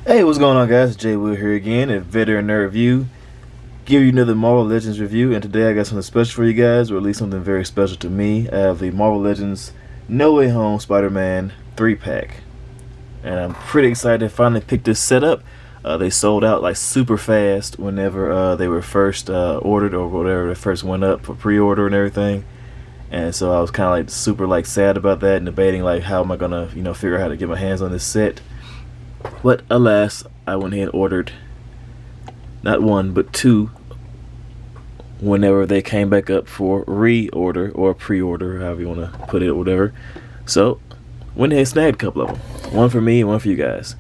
Hey, what's going on, guys? It's Jay Will here again at Veteran Nerd Review. Give you another Marvel Legends review, and today I got something special for you guys, or at least something very special to me. I have the Marvel Legends No Way Home Spider-Man 3-pack, and I'm pretty excited to finally pick this set up. They sold out like super fast whenever they were first ordered, or whatever they first went up for pre-order and everything. And so I was kind of like super like sad about that and debating like how am I gonna figure out how to get my hands on this set. But alas, I went ahead and ordered not one but two whenever they came back up for reorder or pre-order, however you want to put it, or whatever. So went ahead and snagged a couple of them, one for me and one for you guys.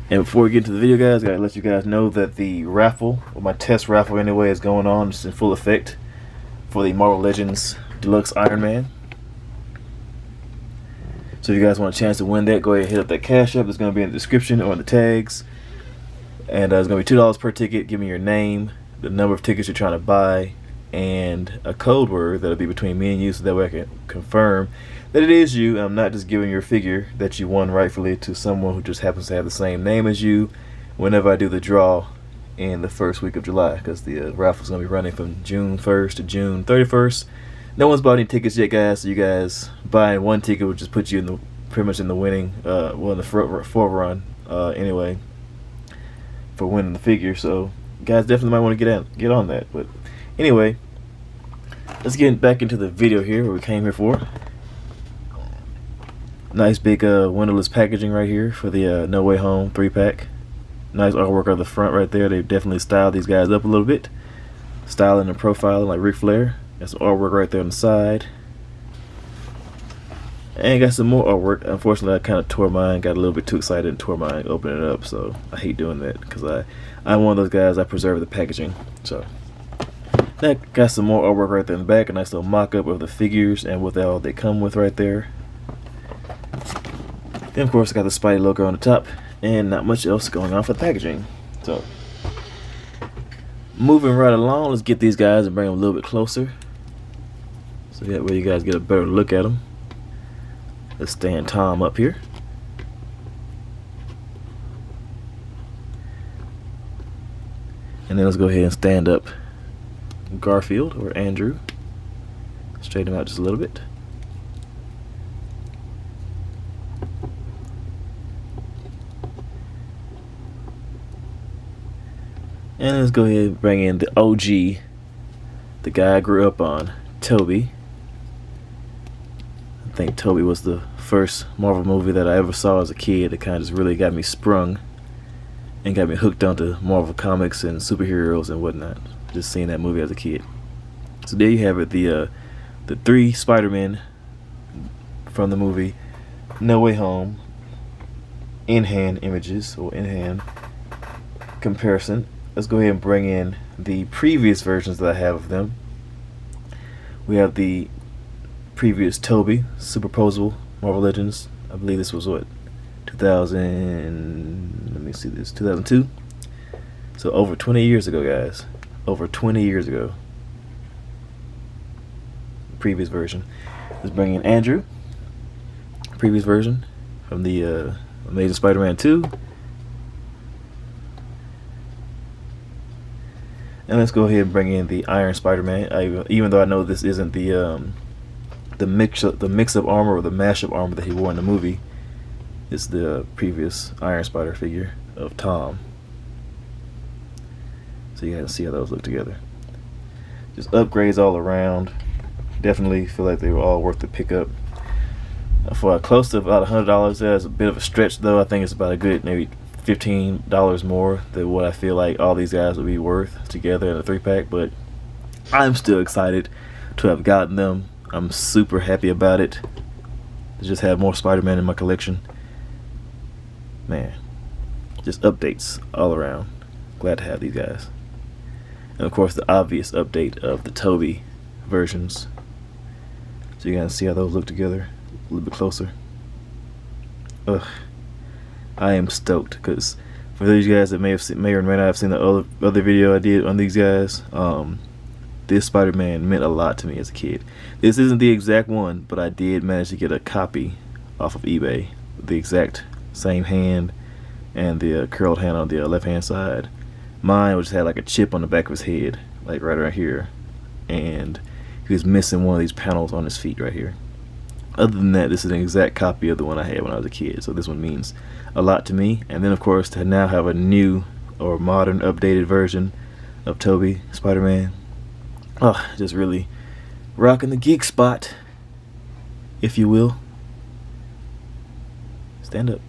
And before we get into the video, guys, I gotta let you guys know that the raffle, or my test raffle anyway, is going on. It's in full effect for the Marvel Legends Deluxe Iron Man. So if you guys want a chance to win that, go ahead and hit up that Cash App. It's going to be in the description or in the tags. And it's going to be $2 per ticket. Give me your name, the number of tickets you're trying to buy, and a code word that'll be between me and you, so that way I can confirm that it is you. I'm not just giving your figure that you won rightfully to someone who just happens to have the same name as you whenever I do the draw in the first week of July, because the raffle is going to be running from June 1st to June 31st. No one's bought any tickets yet, guys, so you guys buying one ticket will just put you in the pretty much in the winning, in the forerun anyway, for winning the figure. So you guys definitely might want to get on that. But anyway, let's get back into the video here, what we came here for. Nice big windowless packaging right here for the No Way Home 3-pack. Nice artwork on the front right there. They've definitely styled these guys up a little bit, styling and profiling like Ric Flair. Got some artwork right there on the side. And got some more artwork. Unfortunately, I kind of tore mine, got a little bit too excited and tore mine opening it up. So I hate doing that because I'm one of those guys, I preserve the packaging. So that got some more artwork right there in the back. A nice little mock-up of the figures and what all they come with right there. Then, of course, I got the Spidey logo on the top. And not much else going on for the packaging. So moving right along, let's get these guys and bring them a little bit closer, so that way you guys get a better look at them. Let's stand Tom up here. And then let's go ahead and stand up Garfield or Andrew. Straighten him out just a little bit. And let's go ahead and bring in the OG, the guy I grew up on, Toby. I think Toby was the first Marvel movie that I ever saw as a kid that kind of just really got me sprung and got me hooked onto Marvel comics and superheroes and whatnot. Just seeing that movie as a kid. So there you have it, the three Spider-Men from the movie No Way Home, in-hand images, or in-hand comparison. Let's go ahead and bring in the previous versions that I have of them. We have the previous Toby, Superposable Marvel Legends. I believe this was what, 2000, let me see this, 2002. So over 20 years ago, guys. Over 20 years ago. Previous version. Let's bring in Andrew. Previous version from the Amazing Spider-Man 2. And let's go ahead and bring in the Iron Spider-Man. Even though I know this isn't the mix-up armor or the mash-up armor that he wore in the movie, it's the previous Iron Spider figure of Tom. So you guys see how those look together. Just upgrades all around. Definitely feel like they were all worth the pickup. For close to about $100, that's a bit of a stretch, though. I think it's about a good maybe $15 more than what I feel like all these guys would be worth together in a 3-pack, but I'm still excited to have gotten them. I'm super happy about it to just have more Spider-Man in my collection. Man, just updates all around. Glad to have these guys. And of course the obvious update of the Toby versions. So you guys see how those look together a little bit closer. Ugh. I am stoked because for those guys that may or may not have seen the other video I did on these guys, this Spider-Man meant a lot to me as a kid. This isn't the exact one, but I did manage to get a copy off of eBay. The exact same hand, and the curled hand on the left hand side. Mine just had like a chip on the back of his head, like right around here, and he was missing one of these panels on his feet right here. Other than that, this is an exact copy of the one I had when I was a kid, so this one means a lot to me. And then of course to now have a new or modern updated version of Tobey Spider-Man, oh, just really rocking the geek spot, if you will. Stand up,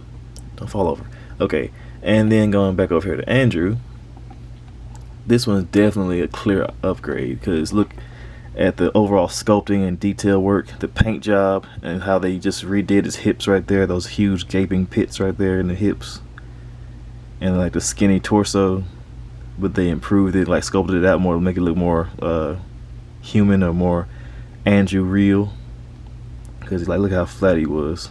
don't fall over. Okay, and then going back over here to Andrew, this one's definitely a clear upgrade, because look at the overall sculpting and detail work, the paint job, and how they just redid his hips right there, those huge gaping pits right there in the hips, and like the skinny torso, but they improved it, like sculpted it out more to make it look more human, or more Andrew real, because like look how flat he was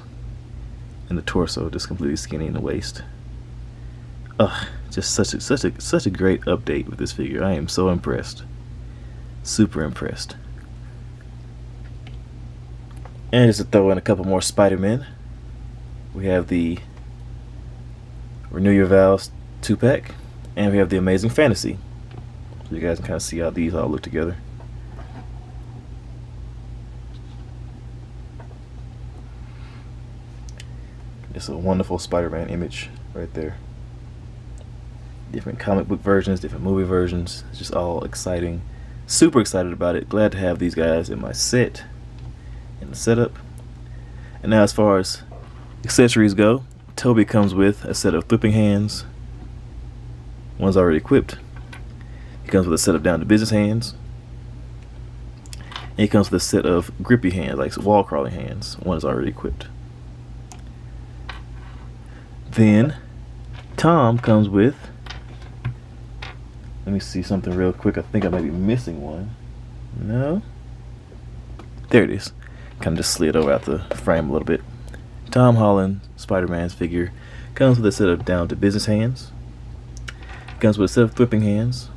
in the torso, just completely skinny in the waist. Just such a great update with this figure. I am so impressed, super impressed. And just to throw in a couple more Spider-Men, we have the Renew Your Vows 2-pack, and we have the Amazing Fantasy. So you guys can kind of see how these all look together. It's a wonderful Spider-Man image right there. Different comic book versions, different movie versions. It's just all exciting. Super excited about it. Glad to have these guys in my set, in the setup. And now as far as accessories go, Tobey comes with a set of flipping hands. One's already equipped. He comes with a set of down to business hands. And he comes with a set of grippy hands, like wall crawling hands. One is already equipped. Then Tom comes with, let me see something real quick. I think I might be missing one. No? There it is. Kind of just slid over out the frame a little bit. Tom Holland, Spider-Man's figure, comes with a set of down to business hands. Comes with a set of flipping hands.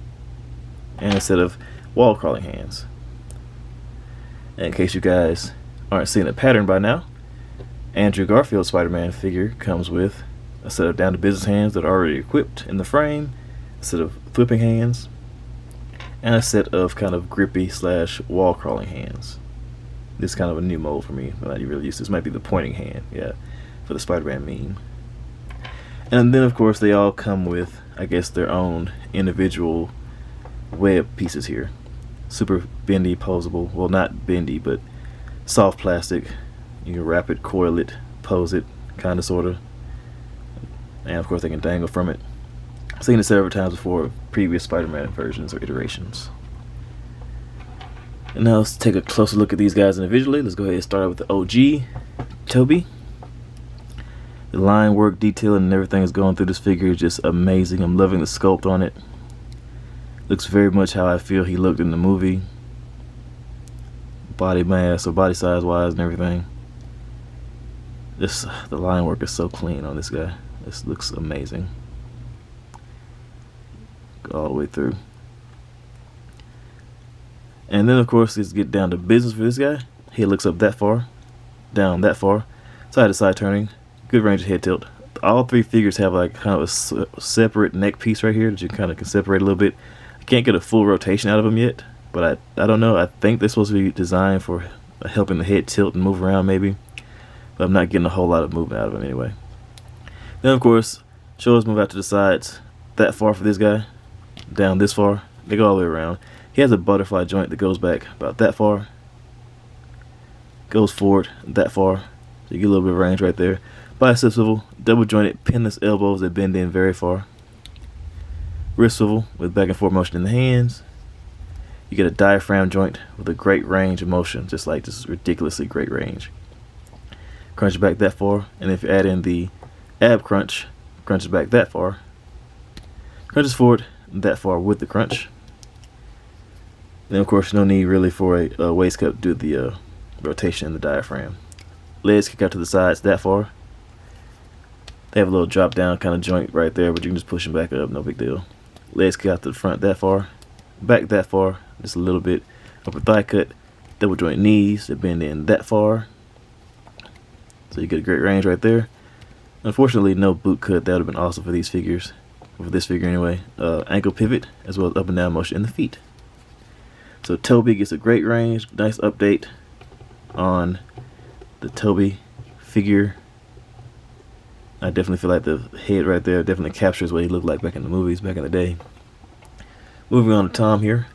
And a set of wall crawling hands. And in case you guys aren't seeing a pattern by now, Andrew Garfield's Spider-Man figure comes with a set of down to business hands that are already equipped in the frame, a set of flipping hands, and a set of kind of grippy / wall crawling hands. This is kind of a new mold for me, but I really used to. This might be the pointing hand, yeah, for the Spider-Man meme. And then of course they all come with, I guess, their own individual web pieces here. Super bendy, posable, well not bendy, but soft plastic. You can wrap it, coil it, pose it, kinda sorta. And of course they can dangle from it. I've seen it several times before, previous Spider-Man versions or iterations. And now let's take a closer look at these guys individually. Let's go ahead and start out with the OG, Tobey. The line work, detail, and everything is going through this figure is just amazing. I'm loving the sculpt on it. Looks very much how I feel he looked in the movie. Body mass or body size wise and everything. This the line work is so clean on this guy. This looks amazing. Go all the way through. And then of course let's get down to business for this guy. He looks up that far, down that far, side to side turning, good range of head tilt. All three figures have like kind of a separate neck piece right here that you kind of can separate a little bit. I can't get a full rotation out of them yet, but I don't know. I think they're supposed to be designed for helping the head tilt and move around maybe, but I'm not getting a whole lot of movement out of them anyway. Then of course, shoulders move out to the sides that far for this guy, down this far, they go all the way around. He has a butterfly joint that goes back about that far, goes forward that far, so you get a little bit of range right there. Bicep swivel, double jointed pinless elbows that bend in very far. Wrist swivel with back and forth motion in the hands. You get a diaphragm joint with a great range of motion, just ridiculously great range. Crunch back that far, and if you add in the ab crunch, crunches back that far. Crunches forward that far with the crunch. Then of course no need really for a waist cut due to the rotation in the diaphragm. Legs kick out to the sides that far. They have a little drop down kind of joint right there, but you can just push them back up, no big deal. Legs kick out to the front that far, back that far, just a little bit. Upper thigh cut, double joint knees that bend in that far. So you get a great range right there. Unfortunately, no boot cut. That would have been awesome for these figures. For this figure anyway. Ankle pivot, as well as up and down motion in the feet. So Toby gets a great range. Nice update on the Toby figure. I definitely feel like the head right there definitely captures what he looked like back in the movies, back in the day. Moving on to Tom here.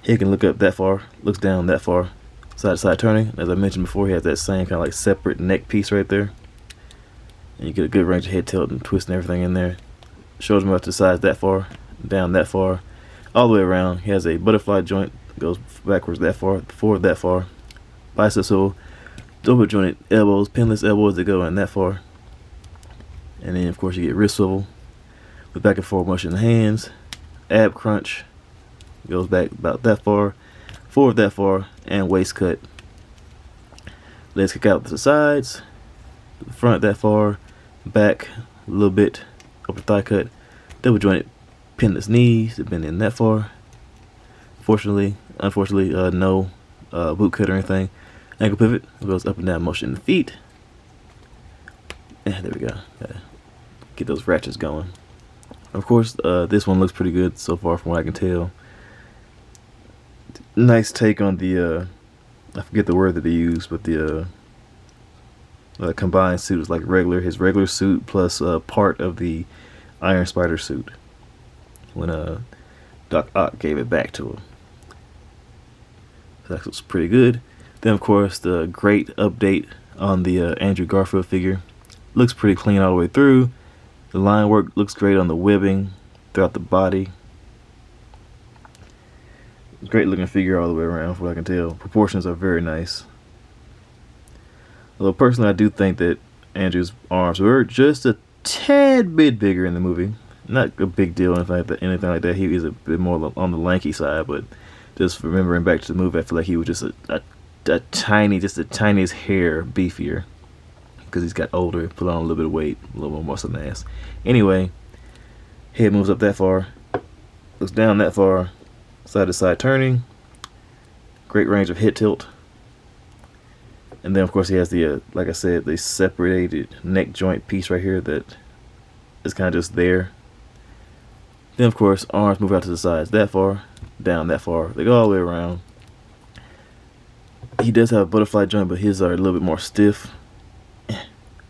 He can look up that far, looks down that far, side to side turning. As I mentioned before, he has that same kind of like separate neck piece right there. And you get a good range of head tilt and twist and everything in there. Shoulders out to the sides that far, down that far, all the way around. He has a butterfly joint, goes backwards that far, forward that far. Bicep swivel, double jointed elbows, pinless elbows that go in that far. And then of course you get wrist swivel with back and forward motion in the hands. Ab crunch goes back about that far, forward that far, and waist cut. Legs kick out to the sides, the front that far, back a little bit, upper thigh cut, double jointed pinless knees that bend in that far. Unfortunately, no boot cut or anything. Ankle pivot goes up and down motion in the feet. There we go. Gotta get those ratchets going. Of course, this one looks pretty good so far from what I can tell. Nice take on the, I forget the word that they use, but the combined suit is like his regular suit plus part of the Iron Spider suit when Doc Ock gave it back to him. So that was pretty good. Then of course the great update on the Andrew Garfield figure. Looks pretty clean all the way through. The line work looks great on the webbing throughout the body. Great looking figure all the way around from what I can tell. Proportions are very nice. Although personally I do think that Andrew's arms were just a tad bit bigger in the movie. Not a big deal, anything like that. He is a bit more on the lanky side, but just remembering back to the movie, I feel like he was just the tiniest hair beefier. Because he's got older, put on a little bit of weight, a little more muscle and ass. Anyway, head moves up that far, looks down that far, side to side turning, great range of head tilt. And then of course he has the, like I said, the separated neck joint piece right here that is kind of just there. Then of course arms move out to the sides that far, down that far, they go all the way around. He does have a butterfly joint, but his are a little bit more stiff.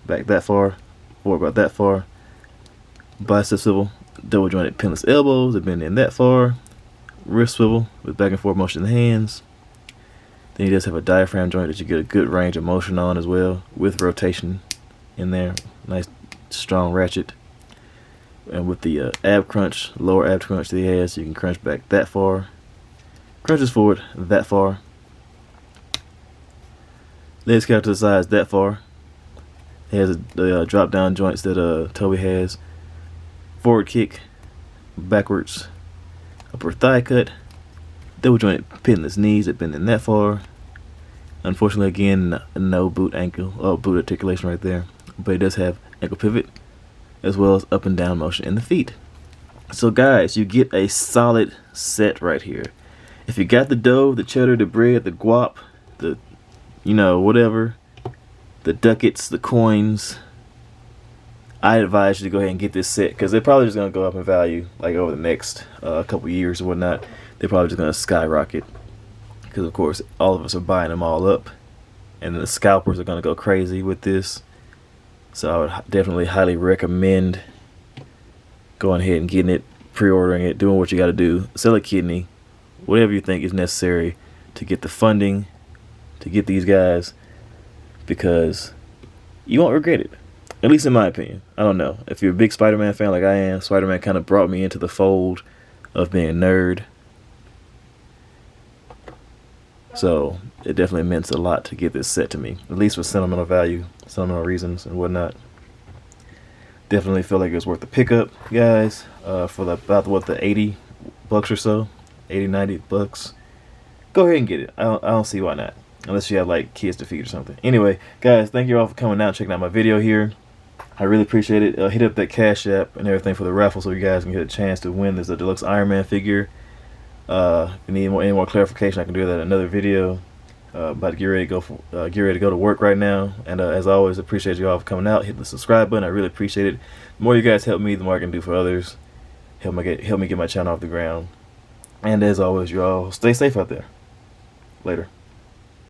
Back that far, forward about that far. Bicep swivel, double jointed pinless elbows that bend in that far. Wrist swivel with back and forth motion in the hands. Then he does have a diaphragm joint that you get a good range of motion on as well, with rotation in there. Nice strong ratchet. And with the ab crunch, lower ab crunch that he has, you can crunch back that far. Crunches forward that far. Legs kick out to the sides that far. He has the drop down joints that Toby has. Forward kick, backwards, upper thigh cut, double jointed pinless knees that bend in that far. Unfortunately, again, no boot articulation right there, but he does have ankle pivot as well as up and down motion in the feet. So guys, you get a solid set right here. If you got the dough, the cheddar, the bread, the guap, the whatever, the ducats, the coins, I advise you to go ahead and get this set because they're probably just going to go up in value like over the next couple years or whatnot. They're probably just going to skyrocket because of course all of us are buying them all up, and the scalpers are going to go crazy with this. So I would definitely highly recommend going ahead and getting it, pre-ordering it, doing what you got to do, sell a kidney, whatever you think is necessary to get the funding to get these guys, because you won't regret it. At least in my opinion. I don't know. If you're a big Spider-Man fan like I am, Spider-Man kind of brought me into the fold of being a nerd. So it definitely meant a lot to get this set to me, at least for sentimental value, sentimental reasons and whatnot. Definitely feel like it was worth the pickup, guys, for about the 80 bucks or so, 80, 90 bucks. Go ahead and get it. I don't see why not, unless you have like kids to feed or something. Anyway, guys, thank you all for coming out and checking out my video here. I really appreciate it. Hit up that Cash App and everything for the raffle so you guys can get a chance to win this deluxe Iron Man figure. If you need any more clarification, I can do that in another video. About to get ready to go to work right now. And as always, appreciate you all for coming out. Hit the subscribe button. I really appreciate it. The more you guys help me, the more I can do for others. Help me get my channel off the ground. And as always, you all stay safe out there. Later.